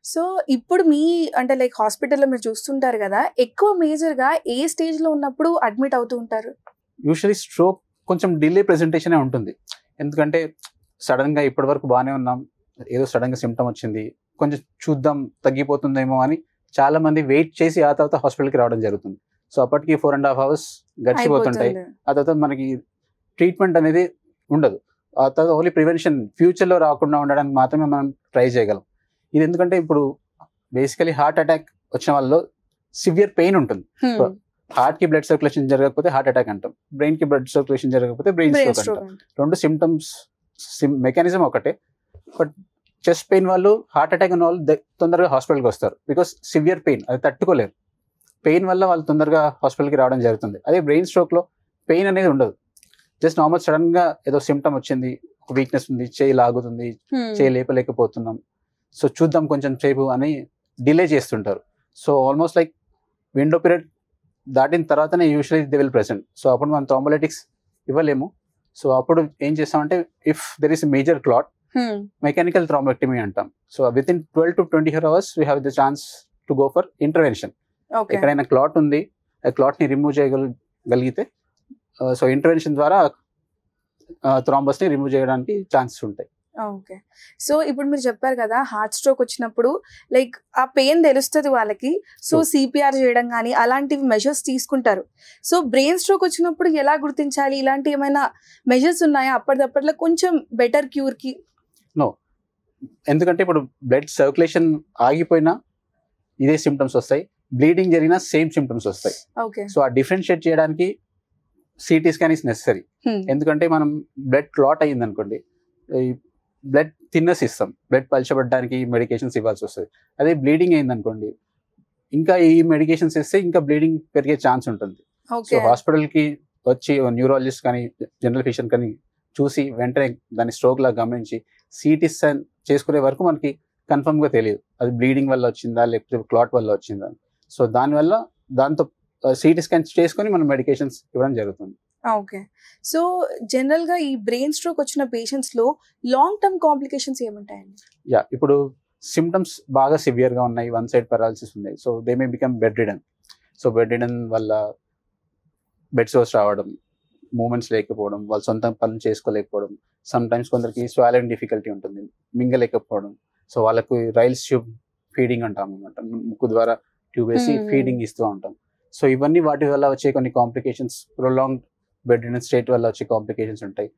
So ఇప్పుడు మీ అంటే like హాస్పిటల్‌లో మీరు చూస్తుంటారు గదా! ఎక్కువ మేజర్‌గా ఏ స్టేజ్‌లో ఉన్నప్పుడు అడ్మిట్ అవుతూ ఉంటారు? యూజువల్లీ స్ట్రోక్ కొంచెం డిలే ప్రెజెంటేషనే ఉంటుంది. ఎందుకంటే సడన్‌గా ఇప్పటివరకు బానే ఉన్నాం. ఏదో సడన్‌గా సింప్టమ్ వచ్చింది. కొంచెం చూద్దాం తగ్గిపోతుందేమో అని చాలామంది వెయిట్ చేసి ఆ తర్వాత హాస్పిటల్‌కి రావడం జరుగుతుంది. సో అప్పటికి 4½ అవర్స్ గడిచిపోతుంటాయి. అయిపోతుంది. ఆ తర్వాత మనకి ట్రీట్మెంట్ అనేది ఉండదు. ఆ తర్వాత ఓన్లీ ప్రివెన్షన్ ఫ్యూచర్‌లో రాకుండా ఉండడానికి మాత్రమే మనం ట్రై చేయగలం. ఇది ఎందుకంటే ఇప్పుడు బేసికలీ హార్ట్ అటాక్ వచ్చిన వాళ్ళలో సివియర్ పెయిన్ ఉంటుంది. హ్మ్. హార్ట్‌కి బ్లడ్ సర్క్యులేషన్ జరగకపోతే హార్ట్ అటాక్ అంటాం. బ్రెయిన్‌కి బ్లడ్ సర్క్యులేషన్ జరగకపోతే బ్రెయిన్ బ్రెయిన్ స్ట్రోక్ స్ట్రోక్ అంటాం. అంటారు. 2 సింప్టమ్స్ మెకానిజం ఒకటే. బట్ చెస్ట్ పెయిన్ వాళ్ళు, హార్ట్ అటాక్ ఉన్న వాళ్ళు తొందరగా హాస్పిటల్‌కి వస్తారు. బికాస్ సివియర్ పెయిన్ అది తట్టుకోలేరు. పెయిన్ వల్ల వాళ్ళు తొందరగా హాస్పిటల్‌కి రావడం జరుగుతుంది. అదే బ్రెయిన్ స్ట్రోక్‌లో పెయిన్ అనేది ఉండదు. జస్ట్ నార్మల్ సడన్‌గా ఏదో సింప్టమ్ వచ్చింది, వీక్‌నెస్ ఉంది, చేయి లాగుతుంది, చేయి లేపలేకపోతున్నాం. సో చూద్దాం కొంచెం సేపు అని డిలే చేస్తుంటారు. So almost like window period దాటిన తర్వాతనే usually they will present. So అప్పుడు మనం థ్రోంబోలైటిక్స్ ఇవ్వలేము. సో అప్పుడు ఏం చేస్తామంటే if there is major clot mechanical thrombectomy అంటాం. So within 12 to 24 hours we have the chance to go for intervention. Okay. ఎక్కడైనా క్లాట్ ఉంది, ఆ క్లాట్ని రిమూవ్ చేయగలిగితే సో ఇంటర్వెన్షన్ ద్వారా థ్రాంబస్ని రిమూవ్ చేయడానికి ఛాన్సెస్ ఉంటాయి. ఓకే. సో ఇప్పుడు మీరు చెప్పారు కదా! హార్ట్ స్ట్రోక్ వచ్చినప్పుడు లైక్ ఆ పెయిన్ తెలుస్తది వాళ్ళకి. So True. సీపీఆర్ చేయడం గాని అలాంటివి మెజర్స్ తీసుకుంటారు. సో బ్రెయిన్ స్ట్రోక్ వచ్చినప్పుడు ఎలా గుర్తించాలి? ఇలాంటి ఏమైనా మెజర్స్ ఉన్నాయా? అప్పటిదప్పట్లో కొంచెం బెటర్ క్యూర్‌కి? నో. ఎందుకంటే ఇప్పుడు బ్లడ్ సర్క్యులేషన్ ఆగిపోయినా ఇదే సిమ్టమ్స్ వస్తాయి. బ్లీడింగ్ జరిగినా సేమ్ సిమ్టమ్స్ వస్తాయి. ఓకే. సో ఆ డిఫరెన్షియేట్ చేయడానికి సిటీ స్కాన్ ఇస్ నెసరీ. హ్మ్. ఎందుకంటే మనం బ్లడ్ క్లాట్ అయ్యింది అనుకోండి, ఈ బ్లడ్ థిన్నెస్ ఇస్తాం. బ్లడ్ పలచబడడానికి మెడికేషన్స్ ఇవ్వాల్సి వస్తుంది. అదే బ్లీడింగ్ అయింది అనుకోండి, ఇంకా ఈ మెడికేషన్స్ ఇస్తే ఇంకా బ్లీడింగ్ పెరిగే ఛాన్స్ ఉంటుంది. So okay. హాస్పిటల్కి వచ్చి న్యూరాలజిస్ట్ కానీ జనరల్ ఫిజిషియన్ కానీ చూసి వెంటనే దాన్ని స్ట్రోక్ లాగా గమనించి సిటీ స్కాన్ చేసుకునే వరకు మనకి కన్ఫర్మ్గా తెలియదు అది బ్లీడింగ్ వల్ల వచ్చిందా లేకపోతే క్లాట్ వల్ల వచ్చిందా. సో దానివల్ల దాంతో సిటీ స్కాన్ చేసుకొని మనం మెడికేషన్స్ ఇవ్వడం జరుగుతుంది. ఓకే. సో జనరల్‌గా ఈ బ్రెయిన్ స్ట్రోక్ వచ్చిన పేషెంట్స్‌లో లాంగ్ టర్మ్ కాంప్లికేషన్స్ ఏముంటాయండి? యా, ఇప్పుడు సిమ్టమ్స్ బాగా సివియర్గా ఉన్నాయి, వన్ సైడ్ పెరాలసిస్ ఉన్నాయి. So they may become bed ridden. So bed ridden వల్ల బెడ్ సోర్స్ రావడం, మూమెంట్స్ లేకపోవడం, వాళ్ళు సొంత పనులు చేసుకోలేకపోవడం, సమ్ టైమ్స్ కొందరికి స్వాలోయింగ్ డిఫికల్టీ ఉంటుంది, మింగలేకపోవడం. సో వాళ్ళకు రైల్స్ ట్యూబ్ ఫీడింగ్ అంటాం అనమాట. ముక్కు ద్వారా ట్యూబ్ వేసి ఫీడింగ్ ఇస్తూ ఉంటాం. సో ఇవన్నీ వాటి వల్ల వచ్చే కొన్ని complications, prolonged bed ridden state వల్ల వచ్చే కాంప్లికేషన్స్ ఉంటాయి.